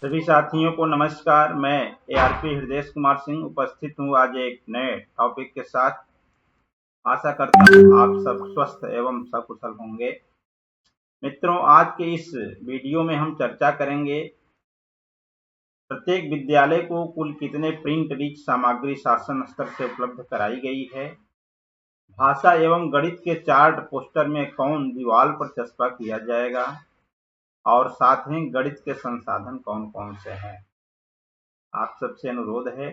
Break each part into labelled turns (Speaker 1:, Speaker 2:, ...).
Speaker 1: सभी साथियों को नमस्कार। मैं एआरपी हृदय कुमार सिंह उपस्थित हूँ आज एक नए टॉपिक के साथ। आशा करता हूँ आप सब स्वस्थ एवं सकुशल होंगे। मित्रों, आज के इस वीडियो में हम चर्चा करेंगे प्रत्येक विद्यालय को कुल कितने प्रिंट रिच सामग्री शासन स्तर से उपलब्ध कराई गई है, भाषा एवं गणित के चार्ट पोस्टर में कौन दीवार पर चस्पा किया जाएगा और साथ ही गणित के संसाधन कौन कौन से हैं। आप सबसे अनुरोध है,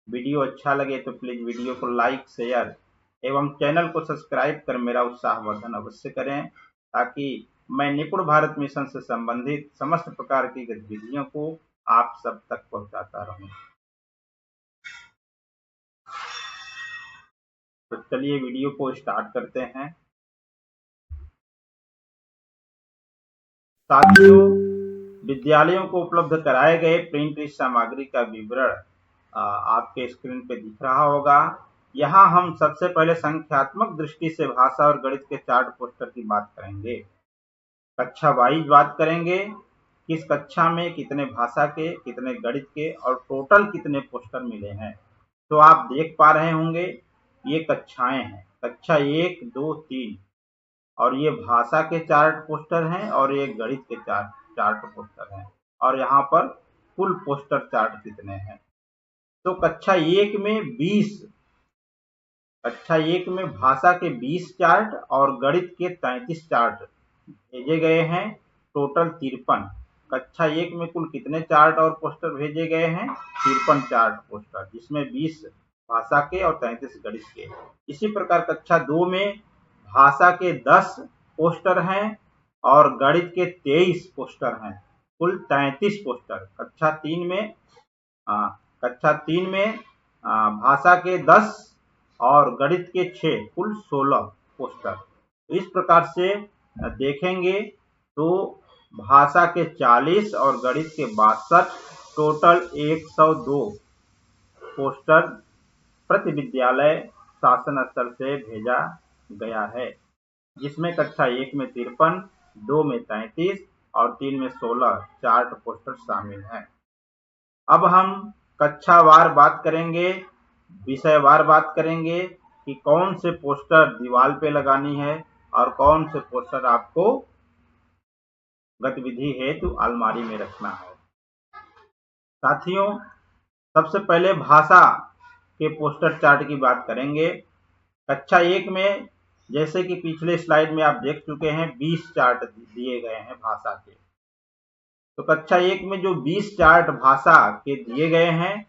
Speaker 1: वीडियो अच्छा लगे तो प्लीज वीडियो को लाइक शेयर एवं चैनल को सब्सक्राइब कर मेरा उत्साहवर्धन अवश्य करें, ताकि मैं निपुण भारत मिशन से संबंधित समस्त प्रकार की गतिविधियों को आप सब तक पहुंचाता रहूं। तो चलिए वीडियो को स्टार्ट करते हैं। साथियों, विद्यालयों को उपलब्ध कराए गए प्रिंट सामग्री का विवरण आपके स्क्रीन पे दिख रहा होगा। यहाँ हम सबसे पहले संख्यात्मक दृष्टि से भाषा और गणित के चार्ट पोस्टर की बात करेंगे। कक्षा वाइज बात करेंगे, किस कक्षा में कितने भाषा के, कितने गणित के और टोटल कितने पोस्टर मिले हैं। तो आप देख पा रहे होंगे ये कक्षाएं हैं, कक्षा 1, 2, 3 और ये भाषा के चार्ट पोस्टर हैं और ये गणित के चार्ट पोस्टर हैं। और यहाँ पर कुल पोस्टर चार्ट कितने हैं। तो कक्षा 1 में 20, कक्षा 1 में भाषा के 20 चार्ट और गणित के 33 चार्ट भेजे गए हैं, टोटल 53। कक्षा 1 में कुल कितने चार्ट और पोस्टर भेजे गए हैं? 53 चार्ट पोस्टर, जिसमें 20 भाषा के और 33 गणित के। इसी प्रकार कक्षा 2 में भाषा के 10 पोस्टर हैं और गणित के 23 पोस्टर हैं, कुल 33 पोस्टर। कक्षा 3 में भाषा के 10 और गणित के 6, कुल 16 पोस्टर। तो इस प्रकार से देखेंगे तो भाषा के 40 और गणित के 62, टोटल 102 पोस्टर प्रति विद्यालय शासन स्तर से भेजा गया है, जिसमें कक्षा 1 में 53, 2 में 33 और 3 में 16 चार्ट पोस्टर शामिल हैं। अब हम कक्षावार बात करेंगे, विषयवार बात करेंगे कि कौन से पोस्टर दीवार पे लगानी है और कौन से पोस्टर आपको गतिविधि हेतु अलमारी में रखना है। साथियों, सबसे पहले भाषा के पोस्टर चार्ट की बात करेंगे। कक्षा 1 में जैसे कि पिछले स्लाइड में आप देख चुके हैं 20 चार्ट दिए गए हैं भाषा के। तो कक्षा 1 में जो 20 चार्ट भाषा के दिए गए हैं,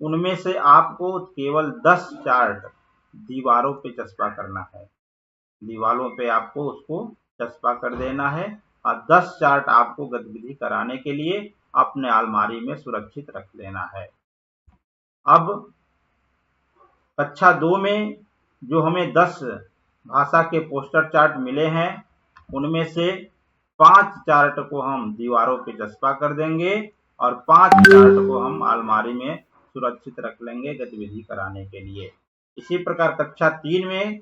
Speaker 1: उनमें से आपको केवल 10 चार्ट दीवारों पे चस्पा करना है। दीवारों पे आपको उसको चस्पा कर देना है और 10 चार्ट आपको गतिविधि कराने के लिए अपने अलमारी में सुरक्षित रख लेना है। अब कक्षा 2 में जो हमें 10 भाषा के पोस्टर चार्ट मिले हैं, उनमें से 5 चार्ट को हम दीवारों पे चस्पा कर देंगे और 5 चार्ट को हम अलमारी में सुरक्षित रख लेंगे गतिविधि कराने के लिए। इसी प्रकार कक्षा 3 में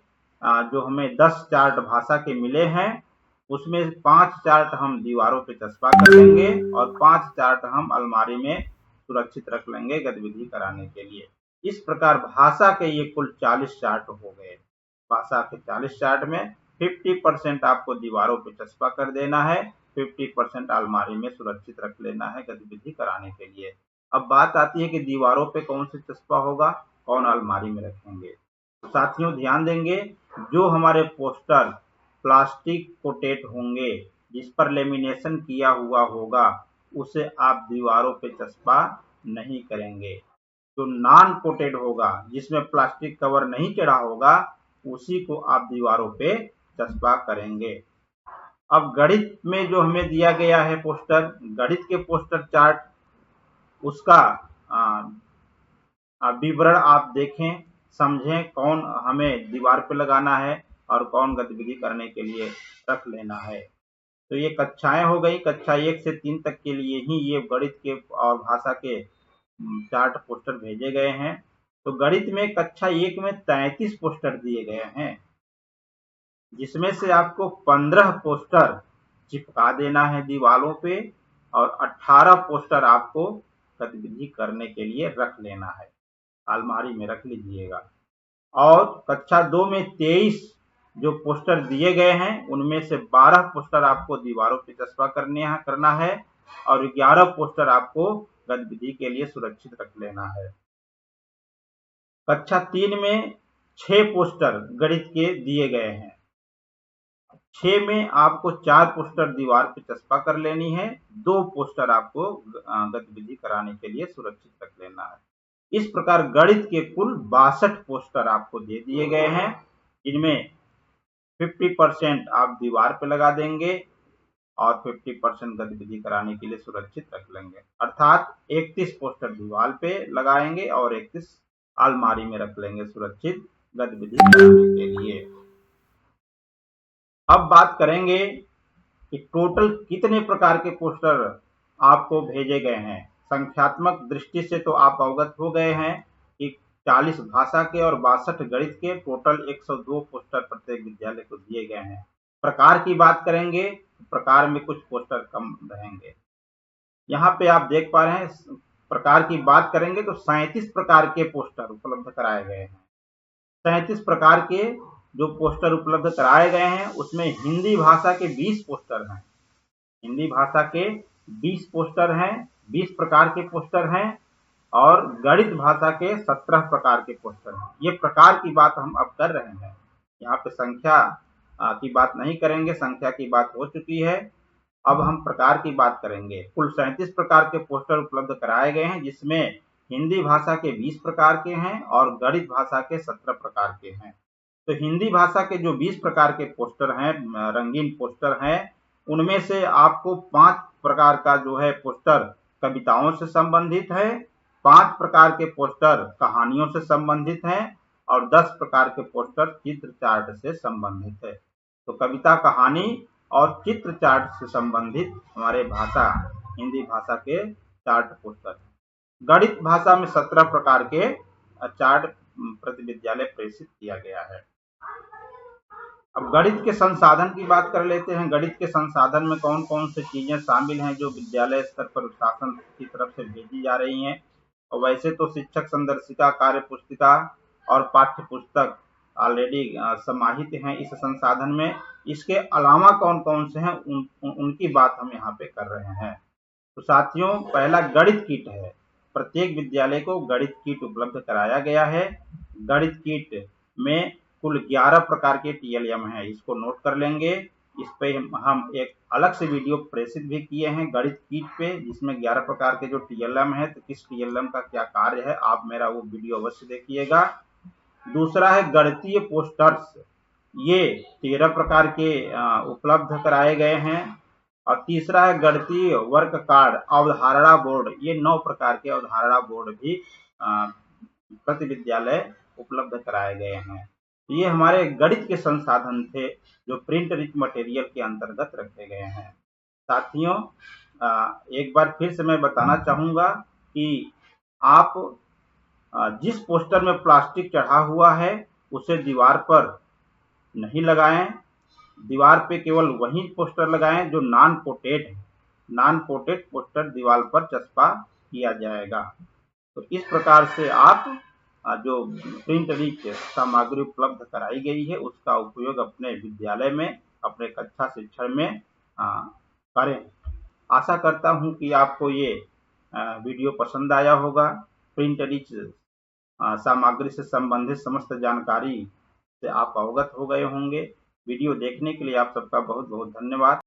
Speaker 1: जो हमें 10 चार्ट भाषा के मिले हैं, उसमें 5 चार्ट हम दीवारों पे चस्पा कर देंगे और 5 चार्ट हम अलमारी में सुरक्षित रख लेंगे गतिविधि कराने के लिए। इस प्रकार भाषा के ये कुल 40 चार्ट हो गए। भाषा के 40 चार्ट में 50% आपको दीवारों पे चस्पा कर देना है, 50% अलमारी में सुरक्षित रख लेना है गतिविधि कराने के लिए। अब बात आती है कि दीवारों पे कौन से चस्पा होगा, कौन अलमारी में रखेंगे। तो साथियों ध्यान देंगे, जो हमारे पोस्टर प्लास्टिक कोटेड होंगे, जिस पर लेमिनेशन किया हुआ होगा, उसे आप दीवारों पे चस्पा नहीं करेंगे। जो नॉन कोटेड होगा, जिसमें प्लास्टिक कवर नहीं चढ़ा होगा, उसी को आप दीवारों पे चस्पा करेंगे। अब गणित में जो हमें दिया गया है पोस्टर, गणित के पोस्टर चार्ट, उसका विवरण आप देखें, समझें कौन हमें दीवार पे लगाना है और कौन गतिविधि करने के लिए रख लेना है। तो ये कक्षाएं हो गई, कक्षा 1 से 3 तक के लिए ही ये गणित के और भाषा के चार्ट पोस्टर भेजे गए हैं। तो गणित में कक्षा 1 में 33 पोस्टर दिए गए हैं, जिसमें से आपको 15 पोस्टर चिपका देना है दीवारों पे और 18 पोस्टर आपको गतिविधि करने के लिए रख लेना है, अलमारी में रख लीजिएगा। और कक्षा 2 में 23 जो पोस्टर दिए गए हैं उनमें से 12 पोस्टर आपको दीवारों पे चस्पा करना है और 11 पोस्टर आपको गतिविधि के लिए सुरक्षित रख लेना है। कक्षा 3 में 6 पोस्टर गणित के दिए गए हैं। 6 में आपको 4 पोस्टर दीवार पे चस्पा कर लेनी है, 2 पोस्टर आपको गतिविधि कराने के लिए सुरक्षित रख लेना है। इस प्रकार गणित के कुल 62 पोस्टर आपको दे दिए गए हैं, जिनमें 50% आप दीवार पे लगा देंगे और 50% गतिविधि कराने के लिए सुरक्षित रख लेंगे। अर्थात 31 पोस्टर दीवार पे लगाएंगे और 31 अलमारी में रख लेंगे सुरक्षित गतिविधि कराने के लिए। अब बात करेंगे कि टोटल कितने प्रकार के पोस्टर आपको भेजे गए हैं। संख्यात्मक दृष्टि से तो आप अवगत हो गए हैं कि 40 भाषा के और 62 गणित के टोटल 102 पोस्टर प्रत्येक विद्यालय को दिए गए हैं। प्रकार की बात करेंगे तो प्रकार में कुछ पोस्टर कम रहेंगे। यहाँ पे आप देख पा रहे हैं, प्रकार की बात करेंगे तो 37 प्रकार के पोस्टर उपलब्ध कराए गए हैं। 37 प्रकार के जो पोस्टर उपलब्ध कराए गए हैं उसमें हिंदी भाषा के 20 पोस्टर हैं। हिंदी भाषा के 20 पोस्टर हैं, 20 प्रकार के पोस्टर हैं और गणित भाषा के 17 प्रकार के पोस्टर हैं। ये प्रकार की बात हम अब कर रहे हैं, यहाँ पे संख्या की बात नहीं करेंगे, संख्या की बात हो चुकी है। अब हम प्रकार की बात करेंगे। कुल 37 प्रकार के पोस्टर उपलब्ध कराए गए हैं, जिसमें हिंदी भाषा के 20 प्रकार के हैं और गणित भाषा के 17 प्रकार के हैं। तो हिंदी भाषा के जो 20 प्रकार के पोस्टर हैं, रंगीन पोस्टर हैं, उनमें से आपको 5 प्रकार का जो है पोस्टर कविताओं से संबंधित है, 5 प्रकार के पोस्टर कहानियों से संबंधित हैं और 10 प्रकार के पोस्टर चित्र चार्ट से संबंधित है। तो कविता, कहानी और चित्र चार्ट से संबंधित हमारे भाषा हिंदी भाषा के चार्ट पोस्टर। गणित भाषा में 17 प्रकार के चार्ट प्रति विद्यालय प्रेषित किया गया है। अब गणित के संसाधन की बात कर लेते हैं। गणित के संसाधन में कौन कौन से चीजें शामिल हैं जो विद्यालय स्तर पर शासन की तरफ से भेजी जा रही हैं। और वैसे तो शिक्षक संदर्शिका, कार्य पुस्तिका और पाठ्य पुस्तक ऑलरेडी समाहित हैं इस संसाधन में। इसके अलावा कौन कौन से हैं उनकी बात हम यहाँ पे कर रहे हैं। तो साथियों, पहला गणित किट है। प्रत्येक विद्यालय को गणित किट उपलब्ध कराया गया है। गणित किट में कुल 11 प्रकार के TLM हैं, इसको नोट कर लेंगे। इस पे हम एक अलग से वीडियो प्रेषित भी किए हैं गणित किट पे, जिसमें 11 प्रकार के जो TLM है, तो किस TLM का क्या कार्य है, आप मेरा वो वीडियो अवश्य देखिएगा। दूसरा है गणितीय पोस्टर्स, ये 13 प्रकार के उपलब्ध कराए गए हैं। और तीसरा है गणितीय वर्क कार्ड, अवधारणा बोर्ड, ये 9 प्रकार के अवधारणा बोर्ड भी प्रति विद्यालय उपलब्ध कराए गए हैं। ये हमारे गणित के संसाधन थे जो प्रिंट रिच मटेरियल के अंतर्गत रखे गए हैं। साथियों, एक बार फिर से मैं बताना चाहूंगा कि आप जिस पोस्टर में प्लास्टिक चढ़ा हुआ है उसे दीवार पर नहीं लगाएं। दीवार पे केवल वही पोस्टर लगाएं जो नॉन कोटेड है। नॉन कोटेड पोस्टर दीवार पर चस्पा किया जाएगा। तो इस प्रकार से आप जो प्रिंट रिच सामग्री उपलब्ध कराई गई है उसका उपयोग अपने विद्यालय में, अपने कक्षा शिक्षण में करें। आशा करता हूं कि आपको ये वीडियो पसंद आया होगा। प्रिंट रिच सामग्री से संबंधित समस्त जानकारी से आप अवगत हो गए होंगे। वीडियो देखने के लिए आप सबका बहुत बहुत धन्यवाद।